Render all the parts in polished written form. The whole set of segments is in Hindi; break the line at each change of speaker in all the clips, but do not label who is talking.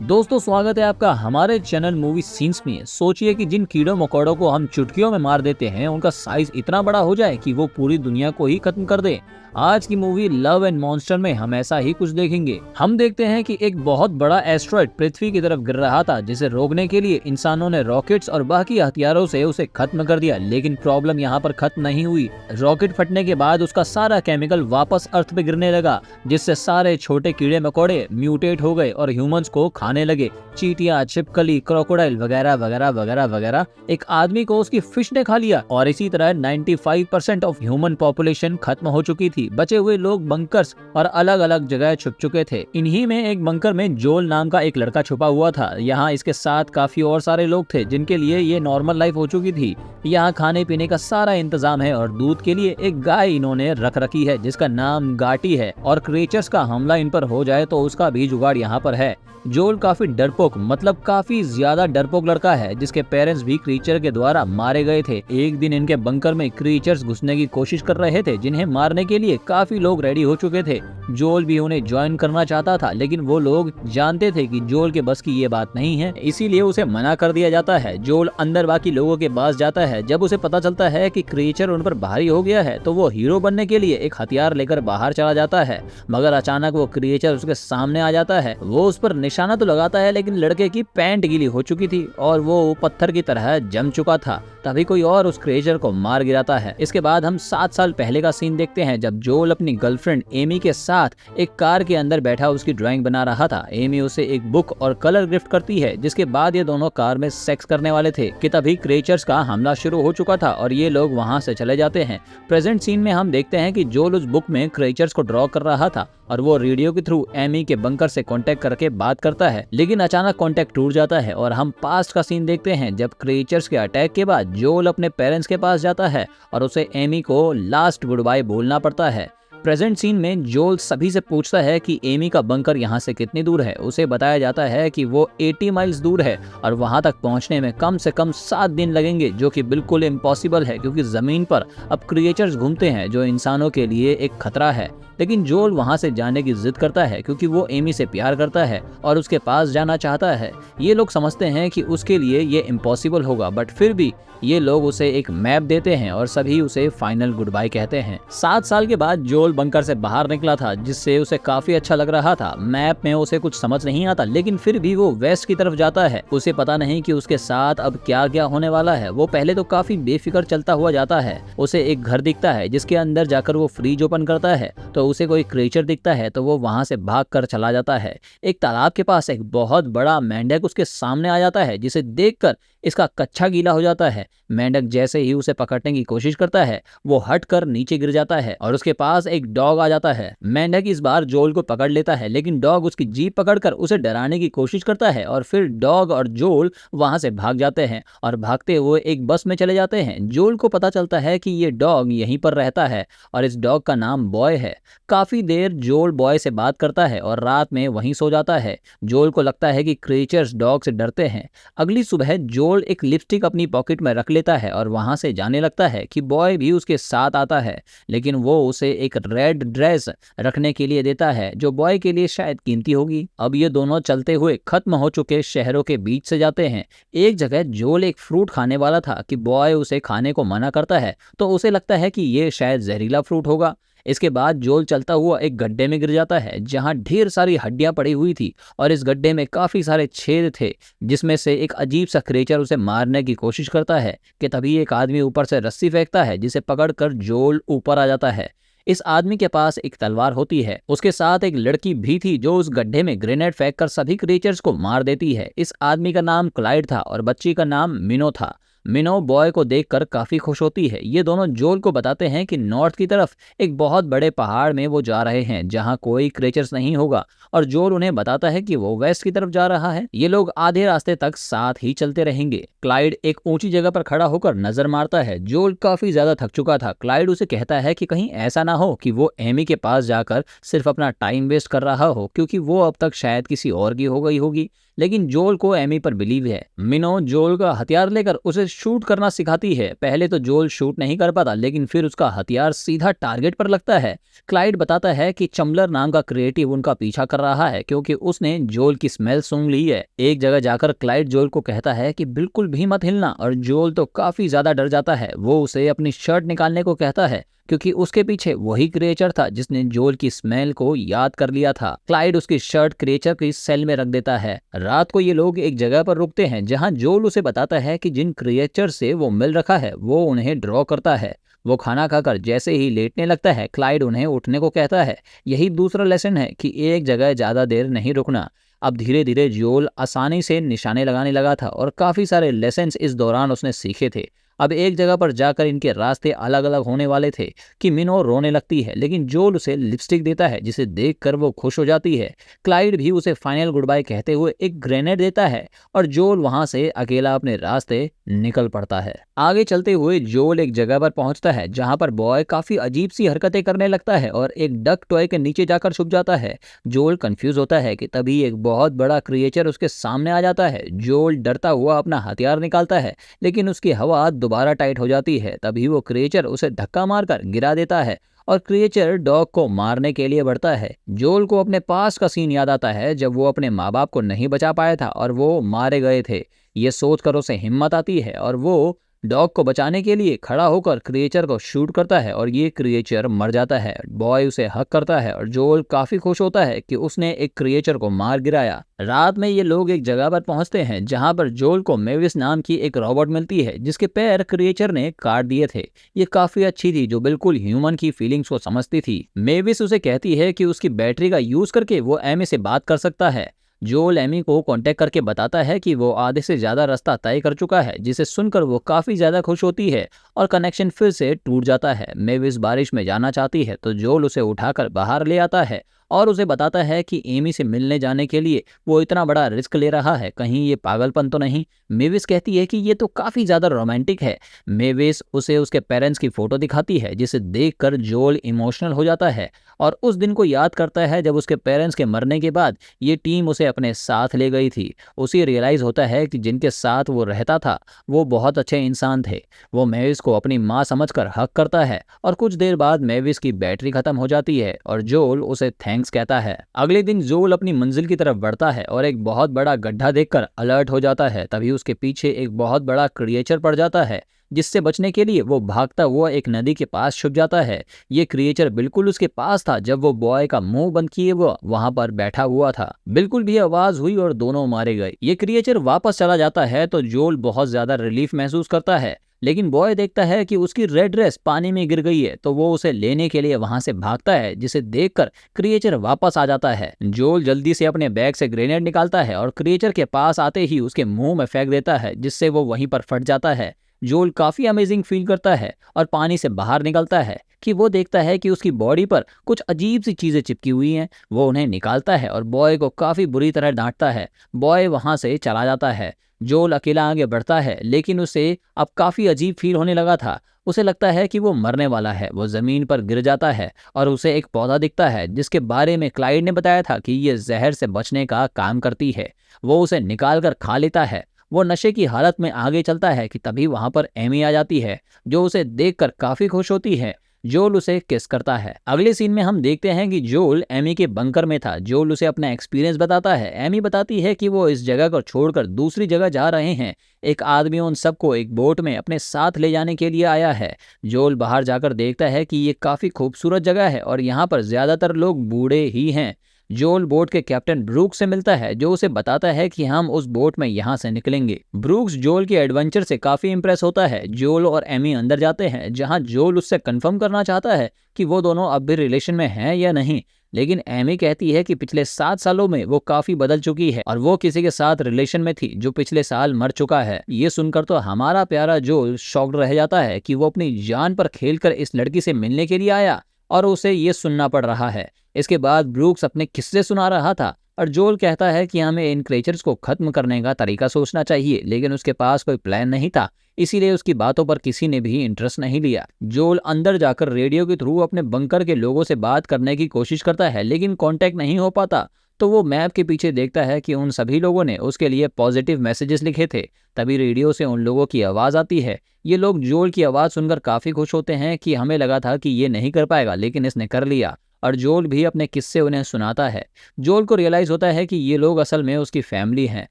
दोस्तों स्वागत है आपका हमारे चैनल मूवी सीन्स में। सोचिए कि जिन कीड़ों मकोड़ों को हम चुटकियों में मार देते हैं उनका साइज इतना बड़ा हो जाए कि वो पूरी दुनिया को ही खत्म कर दे। आज की मूवी लव एंड मॉन्स्टर में हम ऐसा ही कुछ देखेंगे। हम देखते हैं कि एक बहुत बड़ा एस्ट्रॉयड पृथ्वी की तरफ गिर रहा था, जिसे रोकने के लिए इंसानों ने रॉकेट्स और बाकी हथियारों से उसे खत्म कर दिया। लेकिन प्रॉब्लम यहाँ पर खत्म नहीं हुई। रॉकेट फटने के बाद उसका सारा केमिकल वापस अर्थ पे गिरने लगा, जिससे सारे छोटे कीड़े मकोड़े म्यूटेट हो गए और ह्यूमंस को खाने लगे। चींटियां, छिपकली, क्रोकोडाइल वगैरह वगैरह वगैरह वगैरह। एक आदमी को उसकी फिश ने खा लिया और इसी तरह 95% ऑफ ह्यूमन पॉपुलेशन खत्म हो चुकी थी। बचे हुए लोग बंकर्स और अलग अलग जगह छुप चुके थे। इन्हीं में एक बंकर में जोल नाम का एक लड़का छुपा हुआ था। यहाँ इसके साथ काफी और सारे लोग थे जिनके लिए ये नॉर्मल लाइफ हो चुकी थी। यहाँ खाने पीने का सारा इंतजाम है और दूध के लिए एक गाय इन्होंने रख रखी है जिसका नाम गाटी है। और क्रिएचर्स का हमला इन पर हो जाए तो उसका भी जुगाड़ यहाँ पर है। जोल काफी डरपोक मतलब काफी ज्यादा डरपोक लड़का है जिसके पेरेंट्स भी क्रीचर के द्वारा मारे गए थे। एक दिन इनके बंकर में क्रीचर्स घुसने की कोशिश कर रहे थे जिन्हें मारने के लिए काफी लोग रेडी हो चुके थे। जोल भी उन्हें ज्वाइन करना चाहता था, लेकिन वो लोग जानते थे कि जोल के बस की ये बात नहीं है, इसीलिए उसे मना कर दिया जाता है। जोल अंदर बाकी लोगों के पास जाता है। जब उसे पता चलता है कि क्रीचर उन पर भारी हो गया है तो वो हीरो बनने के लिए एक हथियार लेकर बाहर चला जाता है। मगर अचानक वो क्रीचर उसके सामने आ जाता है। वो उस पर निशाना तो लगाता है, लेकिन लड़के की पैंट गीली हो चुकी थी और वो पत्थर की तरह जम चुका था। तभी कोई और उस क्रीचर को मार गिराता है। इसके बाद हम 7 साल पहले का सीन देखते हैं जब जोल अपनी गर्लफ्रेंड एमी के साथ एक कार के अंदर बैठा उसकी ड्राइंग बना रहा था। एमी उसे एक बुक और कलर गिफ्ट करती है, जिसके बाद ये दोनों कार में सेक्स करने वाले थे कि तभी क्रीचर्स का हमला शुरू हो चुका था और ये लोग वहां से चले जाते हैं। प्रेजेंट सीन में हम देखते हैं कि जोल उस बुक में क्रीचर्स को ड्रॉ कर रहा था और वो रेडियो के थ्रू एमी के बंकर से कांटेक्ट करके बात करता है, लेकिन अचानक कांटेक्ट टूट जाता है और हम पास्ट का सीन देखते हैं जब क्रीचर्स के अटैक के बाद जोल अपने पेरेंट्स के पास जाता है और उसे एमी को लास्ट गुड बाय बोलना पड़ता है। प्रेजेंट सीन में जोल सभी से पूछता है कि एमी का बंकर यहाँ से कितनी दूर है। उसे बताया जाता है कि वो 80 माइल्स दूर है और वहां तक पहुंचने में कम से कम 7 दिन लगेंगे, जो कि बिल्कुल इम्पॉसिबल है क्योंकि जमीन पर अब क्रिएचर्स घूमते हैं जो इंसानों के लिए एक खतरा है। लेकिन जोल वहां से जाने की जिद करता है क्योंकि वो एमी से प्यार करता है और उसके पास जाना चाहता है। ये लोग समझते हैं कि उसके लिए ये इम्पॉसिबल होगा, बट फिर भी ये लोग उसे एक मैप देते हैं और सभी उसे फाइनल गुड बाय कहते हैं। 7 साल के बाद जोल बंकर से बाहर निकला था, जिससे उसे काफी अच्छा लग रहा था। मैप में उसे कुछ समझ नहीं आता, लेकिन फिर भी वो वेस्ट की तरफ जाता है। उसे पता नहीं कि उसके साथ अब क्या क्या होने वाला है। वो पहले तो काफी बेफिक्र चलता हुआ जाता है। उसे एक घर दिखता है जिसके अंदर जाकर वो फ्रिज ओपन करता है तो उसे कोई क्रीचर दिखता है तो वो वहां से भाग कर चला जाता है। एक तालाब के पास एक बहुत बड़ा मेंढक उसके सामने आ जाता है, जिसे देखकर इसका कच्छा गीला हो जाता है। मेंढक जैसे ही उसे पकड़ने की कोशिश करता है वो हट कर नीचे गिर जाता है और उसके पास एक डॉग आ जाता है। मेंढक इस बार जोल को पकड़ लेता है, लेकिन डॉग उसकी जीभ पकड़कर उसे डराने की कोशिश करता है और फिर डॉग और जोल वहां से भाग जाते हैं और भागते हुए एक बस में चले जाते हैं। जोल को पता चलता है कि ये डॉग यहीं पर रहता है और इस डॉग का नाम बॉय है। काफी देर जोल बॉय से बात करता है और रात में वहीं सो जाता है। जोल को लगता है कि क्रीचर्स डॉग से डरते हैं। अगली सुबह जोल एक लिपस्टिक अपनी पॉकेट में रख लेता है और वहां से जाने लगता है कि बॉय भी उसके साथ आता है, लेकिन वो उसे एक रेड ड्रेस रखने के लिए देता है जो बॉय के लिए शायद कीमती होगी। अब ये दोनों चलते हुए खत्म हो चुके शहरों के बीच से जाते हैं। एक जगह जोल एक फ्रूट खाने वाला था कि बॉय उसे खाने को मना करता है, तो उसे लगता है कि ये शायद जहरीला फ्रूट होगा। इसके बाद जोल चलता हुआ एक गड्ढे में गिर जाता है जहां ढेर सारी हड्डियां पड़ी हुई थी और इस गड्ढे में काफी सारे छेद थे, जिसमें से एक अजीब सा क्रीचर उसे मारने की कोशिश करता है कि तभी एक आदमी ऊपर से रस्सी फेंकता है, जिसे पकड़कर जोल ऊपर आ जाता है। इस आदमी के पास एक तलवार होती है। उसके साथ एक लड़की भी थी जो उस गड्ढे में ग्रेनेड फेंककर सभी क्रीचर्स को मार देती है। इस आदमी का नाम क्लाइड था और बच्ची का नाम मिनो था। मिनो बॉय को देखकर काफी खुश होती है। ये दोनों जोल को बताते हैं कि नॉर्थ की तरफ एक बहुत बड़े पहाड़ में वो जा रहे हैं जहां कोई क्रीचर्स नहीं होगा, और जोल उन्हें बताता है कि वो वेस्ट की तरफ जा रहा है। ये लोग आधे रास्ते तक साथ ही चलते रहेंगे। क्लाइड एक ऊंची जगह पर खड़ा होकर नजर मारता है। जोल काफी ज्यादा थक चुका था। क्लाइड उसे कहता है कि कहीं ऐसा ना हो कि वो एमी के पास जाकर सिर्फ अपना टाइम वेस्ट कर रहा हो, क्योंकि वो अब तक शायद किसी और की हो गई होगी। लेकिन जोल को एमी पर बिलीव है। मिनो जोल का हथियार लेकर उसे शूट करना सिखाती है। पहले तो जोल शूट नहीं कर पाता, लेकिन फिर उसका हथियार सीधा टारगेट पर लगता है। क्लाइड बताता है कि चमलर नाम का क्रिएटिव उनका पीछा कर रहा है क्योंकि उसने जोल की स्मेल सूंघ ली है। एक जगह जाकर क्लाइड जोल को कहता है कि बिल्कुल भी मत हिलना, और जोल तो काफी ज्यादा डर जाता है। वो उसे अपनी शर्ट निकालने को कहता है क्योंकि उसके पीछे वही क्रिएचर था जिसने जोल की स्मेल को याद कर लिया था। क्लाइड उसकी शर्ट क्रिएचर की सेल में रख देता है। रात को ये लोग एक जगह पर रुकते हैं जहां जोल उसे बताता है कि जिन क्रिएचर से वो मिल रखा है वो उन्हें ड्रॉ करता है। वो खाना खाकर जैसे ही लेटने लगता है, क्लाइड उन्हें उठने को कहता है। यही दूसरा लेसन है कि एक जगह ज्यादा देर नहीं रुकना। अब धीरे धीरे जोल आसानी से निशाने लगाने लगा था और काफी सारे लेसन्स इस दौरान उसने सीखे थे। अब एक जगह पर जाकर इनके रास्ते अलग अलग होने वाले थे कि मिनो रोने लगती है, लेकिन जोल उसे लिपस्टिक देता है जिसे देखकर वो खुश हो जाती है। क्लाइड भी उसे फाइनल गुड बाय कहते हुए एक ग्रेनेड देता है और जोल वहां से अकेला अपने रास्ते निकल पड़ता है। आगे चलते हुए जोल एक जगह पर पहुंचता है जहां पर बॉय काफी अजीब सी हरकतें करने लगता है और एक डक टॉय के नीचे जाकर छुप जाता है। जोल कंफ्यूज होता है कि तभी एक बहुत बड़ा क्रिएचर उसके सामने आ जाता है। जोल डरता हुआ अपना हथियार निकालता है, लेकिन उसकी हवा दोबारा टाइट हो जाती है। तभी वो क्रिएचर उसे धक्का मारकर गिरा देता है और क्रिएचर डॉग को मारने के लिए बढ़ता है। जोल को अपने पास का सीन याद आता है जब वो अपने माँ बाप को नहीं बचा पाया था और वो मारे गए थे। ये सोचकर उसे हिम्मत आती है और वो डॉग को बचाने के लिए खड़ा होकर क्रिएचर को शूट करता है और ये क्रिएचर मर जाता है। बॉय उसे हक करता है और जोल काफी खुश होता है कि उसने एक क्रिएचर को मार गिराया। रात में ये लोग एक जगह पर पहुंचते हैं जहां पर जोल को मेविस नाम की एक रोबोट मिलती है जिसके पैर क्रिएचर ने काट दिए थे। ये काफी अच्छी थी, जो बिल्कुल ह्यूमन की फीलिंग्स को समझती थी। मेविस उसे कहती है कि उसकी बैटरी का यूज करके वो एमी से बात कर सकता है। जोल एमी को कांटेक्ट करके बताता है कि वो आधे से ज्यादा रास्ता तय कर चुका है, जिसे सुनकर वो काफी ज्यादा खुश होती है और कनेक्शन फिर से टूट जाता है। मेविस बारिश में जाना चाहती है तो जोल उसे उठाकर बाहर ले आता है और उसे बताता है कि एमी से मिलने जाने के लिए वो इतना बड़ा रिस्क ले रहा है, कहीं ये पागलपन तो नहीं। मेविस कहती है कि ये तो काफी ज्यादा रोमांटिक है। मेविस उसे उसके पेरेंट्स की फोटो दिखाती है जिसे देखकर जोल इमोशनल हो जाता है और उस दिन को याद करता है जब उसके पेरेंट्स के मरने के बाद ये टीम उसे अपने साथ ले गई थी। उसे रियलाइज होता है कि जिनके साथ वो रहता था वो बहुत अच्छे इंसान थे। वो मेविस को अपनी माँ समझकर हक करता है और कुछ देर बाद मेविस की बैटरी खत्म हो जाती है और जोल उसे थैंक्स कहता है। अगले दिन जोल अपनी मंजिल की तरफ बढ़ता है और एक बहुत बड़ा गड्ढा देखकर अलर्ट हो जाता है। तभी उसके पीछे एक बहुत बड़ा क्रिएचर पड़ जाता है, जिससे बचने के लिए वो भागता हुआ एक नदी के पास छुप जाता है। ये क्रिएचर बिल्कुल उसके पास था जब वो बॉय का मुंह बंद किए वो वहां पर बैठा हुआ था। बिल्कुल भी आवाज हुई और दोनों मारे गए। ये क्रिएचर वापस चला जाता है तो जोल बहुत ज्यादा रिलीफ महसूस करता है, लेकिन बॉय देखता है कि उसकी रेड ड्रेस पानी में गिर गई है तो वो उसे लेने के लिए वहां से भागता है, जिसे देखकर क्रिएचर वापस आ जाता है। जोल जल्दी से अपने बैग से ग्रेनेड निकालता है और क्रिएचर के पास आते ही उसके मुंह में फेंक देता है, जिससे वो वहीं पर फट जाता है। जोल काफी अमेजिंग फील करता है और पानी से बाहर निकलता है कि वो देखता है कि उसकी बॉडी पर कुछ अजीब सी चीजें चिपकी हुई हैं। वो उन्हें निकालता है और बॉय को काफी बुरी तरह डांटता है। बॉय वहां से चला जाता है। जोल अकेला आगे बढ़ता है, लेकिन उसे अब काफी अजीब फील होने लगा था। उसे लगता है कि वो मरने वाला है। वो जमीन पर गिर जाता है और उसे एक पौधा दिखता है जिसके बारे में क्लाइड ने बताया था कि ये जहर से बचने का काम करती है। वो उसे निकाल कर खा लेता है। वो नशे की हालत में आगे चलता है कि तभी वहां पर एमी आ जाती है, जो उसे देखकर काफी खुश होती है। जोल उसे किस करता है। अगले सीन में हम देखते हैं कि जोल एमी के बंकर में था। जोल उसे अपना एक्सपीरियंस बताता है। एमी बताती है कि वो इस जगह को छोड़कर दूसरी जगह जा रहे हैं। एक आदमी उन सबको एक बोट में अपने साथ ले जाने के लिए आया है। जोल बाहर जाकर देखता है कि ये काफी खूबसूरत जगह है और यहाँ पर ज्यादातर लोग बूढ़े ही हैं। जोल बोट के कैप्टन ब्रूक्स से मिलता है, जो उसे बताता है कि हम उस बोट में यहाँ से निकलेंगे। ब्रूक्स जोल के एडवेंचर से काफी इंप्रेस होता है। जोल और एमी अंदर जाते हैं, जहाँ जोल उससे कंफर्म करना चाहता है कि वो दोनों अब भी रिलेशन में हैं या नहीं, लेकिन एमी कहती है कि पिछले 7 सालों में वो काफी बदल चुकी है और वो किसी के साथ रिलेशन में थी जो पिछले साल मर चुका है। ये सुनकर तो हमारा प्यारा जोल शॉक्ड रह जाता है कि वो अपनी जान पर खेलकर इस लड़की से मिलने के लिए आया और उसे ये सुनना पड़ रहा है। इसके बाद ब्रूक्स अपने किस्से सुना रहा था और जोल कहता है कि हमें इन क्रिएचर्स को खत्म करने का तरीका सोचना चाहिए, लेकिन उसके पास कोई प्लान नहीं था, इसीलिए उसकी बातों पर किसी ने भी इंटरेस्ट नहीं लिया। जोल अंदर जाकर रेडियो के थ्रू अपने बंकर के लोगों से बात करने की कोशिश करता है, लेकिन कांटेक्ट नहीं हो पाता। तो वो मैप के पीछे देखता है कि उन सभी लोगों ने उसके लिए पॉजिटिव मैसेजेस लिखे थे। तभी रेडियो से उन लोगों की आवाज़ आती है। ये लोग जोल की आवाज़ सुनकर काफ़ी खुश होते हैं कि हमें लगा था कि ये नहीं कर पाएगा, लेकिन इसने कर लिया। और जोल भी अपने किस्से उन्हें सुनाता है। जोल को रियलाइज़ होता है कि ये लोग असल में उसकी फैमिली हैं।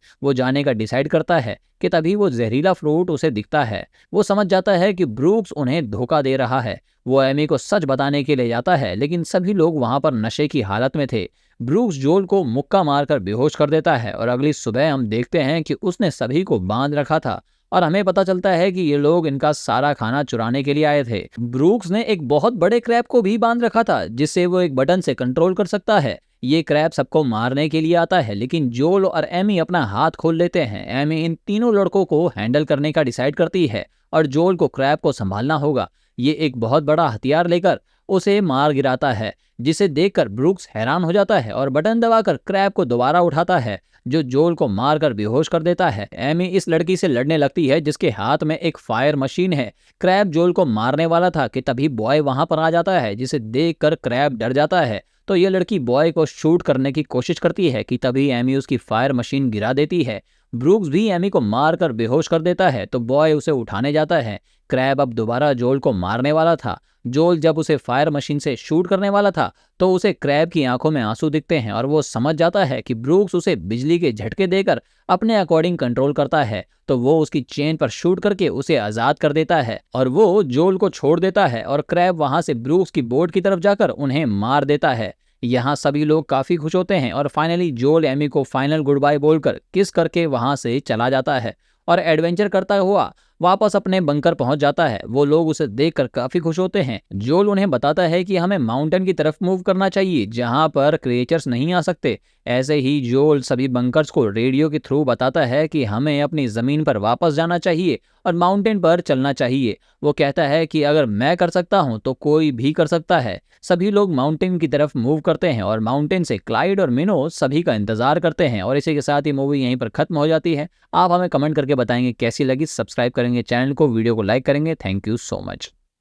वो जाने का डिसाइड करता है कि तभी वो जहरीला फ्रूट उसे दिखता है। वो समझ जाता है कि ब्रूक्स उन्हें धोखा दे रहा है। वो एमी को सच बताने के लिए जाता है, लेकिन सभी लोग वहां पर नशे की हालत में थे। ब्रूक्स जोल को मुक्का मारकर बेहोश कर देता है और अगली सुबह हम देखते हैं कि उसने सभी को बांध रखा था। और हमें पता चलता है कि ये लोग इनका सारा खाना चुराने के लिए आए थे। ब्रूक्स ने एक बहुत बड़े क्रैब को भी बांध रखा था, जिससे वो एक बटन से कंट्रोल कर सकता है। ये क्रैब सबको मारने के लिए आता है, लेकिन जोल और एमी अपना हाथ खोल लेते हैं। एमी इन तीनों लड़कों को हैंडल करने का डिसाइड करती है और जोल को क्रैब को संभालना होगा। ये एक बहुत बड़ा हथियार लेकर उसे मार गिराता है, जिसे देखकर ब्रूक्स हैरान हो जाता है और बटन दबाकर क्रैब को दोबारा उठाता है, जो जोल को मारकर बेहोश कर देता है। एमी इस लड़की से लड़ने लगती है जिसके हाथ में एक फायर मशीन है। क्रैब जोल को मारने वाला था कि तभी बॉय वहां पर आ जाता है, जिसे देखकर क्रैब डर जाता है। तो ये लड़की बॉय को शूट करने की कोशिश करती है कि तभी एमी उसकी फायर मशीन गिरा देती है। ब्रूक्स भी एमी को मारकर बेहोश कर देता है, तो बॉय उसे उठाने जाता है। क्रैब अब दोबारा जोल को मारने वाला था। जोल जब उसे फायर मशीन से शूट करने वाला था, तो उसे क्रैब की आंखों में आंसू दिखते हैं और वो समझ जाता है कि ब्रूक्स उसे बिजली के झटके देकर अपने अकॉर्डिंग कंट्रोल करता है। तो वो उसकी चेन पर शूट करके उसे आजाद कर देता है और वो जोल को छोड़ देता है और क्रैब वहां से ब्रूक्स की बोट की तरफ जाकर उन्हें मार देता है। यहाँ सभी लोग काफी खुश होते हैं और फाइनली जोल एमी को फाइनल गुड बाय बोलकर किस करके वहां से चला जाता है और एडवेंचर करता हुआ वापस अपने बंकर पहुंच जाता है। वो लोग उसे देखकर काफी खुश होते हैं। जोल उन्हें बताता है कि हमें माउंटेन की तरफ मूव करना चाहिए, जहां पर क्रिएचर्स नहीं आ सकते। ऐसे ही जोल सभी बंकर्स को रेडियो के थ्रू बताता है कि हमें अपनी जमीन पर वापस जाना चाहिए और माउंटेन पर चलना चाहिए। वो कहता है कि अगर मैं कर सकता हूं तो कोई भी कर सकता है। सभी लोग माउंटेन की तरफ मूव करते हैं और माउंटेन से क्लाइड और मिनो सभी का इंतजार करते हैं। और इसी के साथ ही मूवी यहीं पर खत्म हो जाती है। आप हमें कमेंट करके बताएंगे कैसी लगी। सब्सक्राइब करेंगे चैनल को, वीडियो को लाइक करेंगे। Thank you so much.